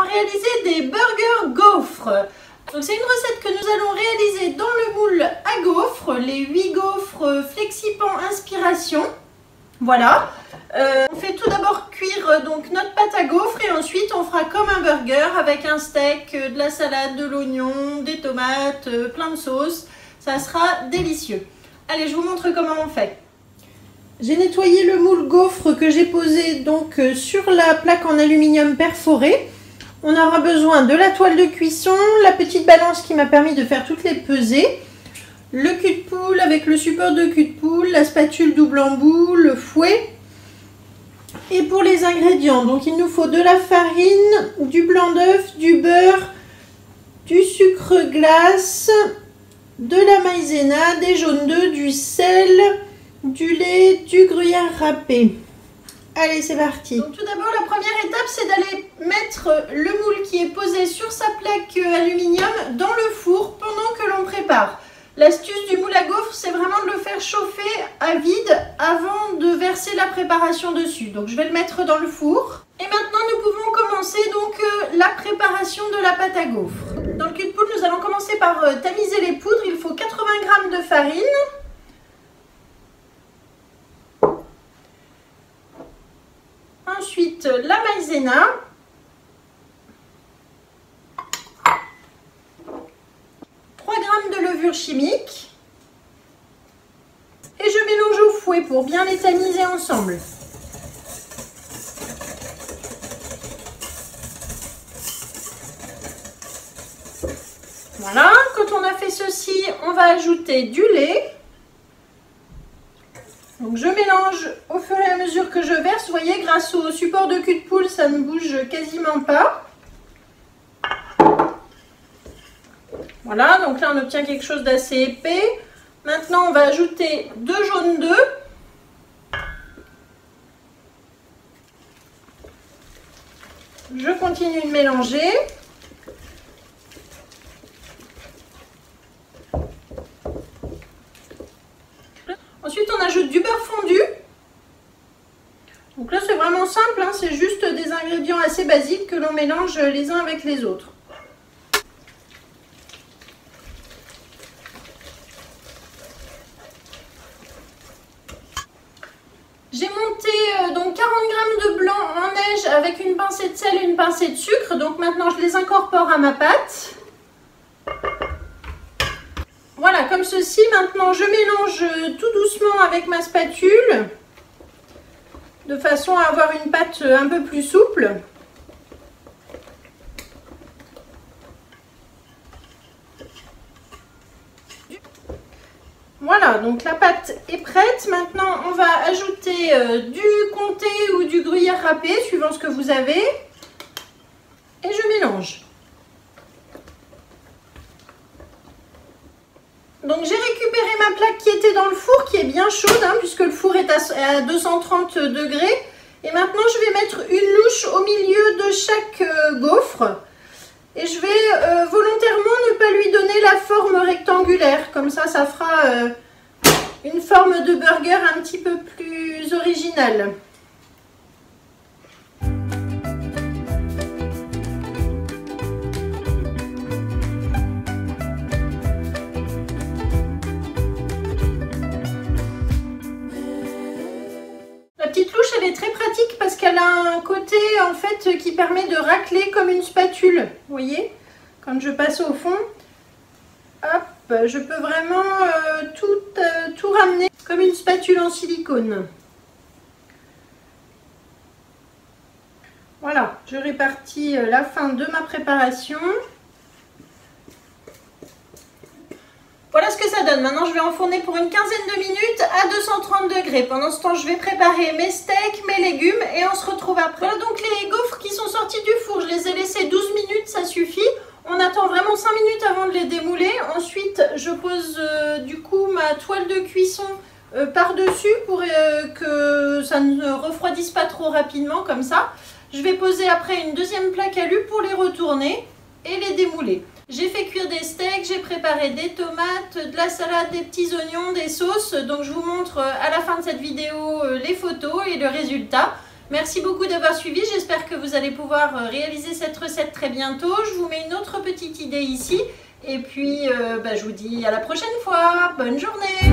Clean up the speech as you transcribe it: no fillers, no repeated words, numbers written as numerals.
allons réaliser des burgers gaufres. Donc c'est une recette que nous allons réaliser dans le moule à gaufres, les 8 gaufres FlexiPan Inspiration. Voilà. On fait tout d'abord cuire donc notre pâte à gaufres et ensuite on fera comme un burger avec un steak, de la salade, de l'oignon, des tomates, plein de sauces. Ça sera délicieux. Allez, je vous montre comment on fait. J'ai nettoyé le moule gaufre que j'ai posé donc sur la plaque en aluminium perforée. On aura besoin de la toile de cuisson, la petite balance qui m'a permis de faire toutes les pesées, le cul de poule avec le support de cul de poule, la spatule double embout, le fouet. Et pour les ingrédients, donc il nous faut de la farine, du blanc d'œuf, du beurre, du sucre glace, de la maïzena, des jaunes d'œufs, du sel, du lait, du gruyère râpé. Allez, c'est parti. Donc tout d'abord, la première étape, c'est d'aller mettre le moule qui est posé sur sa plaque aluminium dans le four pendant que l'on prépare. L'astuce du moule à gaufres, c'est vraiment de le faire chauffer à vide avant de verser la préparation dessus. Donc je vais le mettre dans le four. Et maintenant, nous pouvons commencer donc la préparation de la pâte à gaufres. Dans le cul de poule, nous allons commencer par tamiser les poudres. Il faut 80 g de farine. Ensuite, la maïzena. De levure chimique et je mélange au fouet pour bien les tamiser ensemble. Voilà, quand on a fait ceci, on va ajouter du lait. Donc je mélange au fur et à mesure que je verse. Vous voyez, grâce au support de cul de poule, ça ne bouge quasiment pas. Voilà, donc là on obtient quelque chose d'assez épais. Maintenant on va ajouter 2 jaunes d'œufs. Je continue de mélanger. Ensuite on ajoute du beurre fondu. Donc là c'est vraiment simple, hein, c'est juste des ingrédients assez basiques que l'on mélange les uns avec les autres. J'ai monté donc 40 g de blanc en neige avec une pincée de sel et une pincée de sucre. Donc maintenant je les incorpore à ma pâte. Voilà, comme ceci. Maintenant je mélange tout doucement avec ma spatule de façon à avoir une pâte un peu plus souple. Voilà, donc la pâte est prête. Maintenant, on va ajouter du comté ou du gruyère râpé, suivant ce que vous avez. Et je mélange. Donc j'ai récupéré ma plaque qui était dans le four, qui est bien chaude, hein, puisque le four est à 230 degrés. Et maintenant, je vais mettre une louche au milieu de chaque gaufre. Et je vais volontairement ne pas lui donner la forme rectangulaire. Comme ça, ça fera une forme de burger un petit peu plus originale. La petite louche, elle est très pratique parce qu'elle a un côté en fait qui permet de racler comme une spatule. Vous voyez, quand je passe au fond, hop, je peux vraiment tout ramener comme une spatule en silicone. Voilà, je répartis la fin de ma préparation. Voilà ce que ça donne. Maintenant, je vais enfourner pour une quinzaine de minutes à 230 degrés. Pendant ce temps, je vais préparer mes steaks, mes légumes et on se retrouve après. Voilà donc les gaufres qui sont sorties du four. Je les ai laissées 12 minutes, ça suffit. On attend vraiment 5 minutes avant de les démouler. Ensuite, je pose du coup ma toile de cuisson par-dessus pour que ça ne refroidisse pas trop rapidement comme ça. Je vais poser après une deuxième plaque alu pour les retourner et les démouler. J'ai fait cuire des steaks, j'ai préparé des tomates, de la salade, des petits oignons, des sauces. Donc je vous montre à la fin de cette vidéo les photos et le résultat. Merci beaucoup d'avoir suivi. J'espère que vous allez pouvoir réaliser cette recette très bientôt. Je vous mets une autre petite idée ici. Et puis, je vous dis à la prochaine fois. Bonne journée!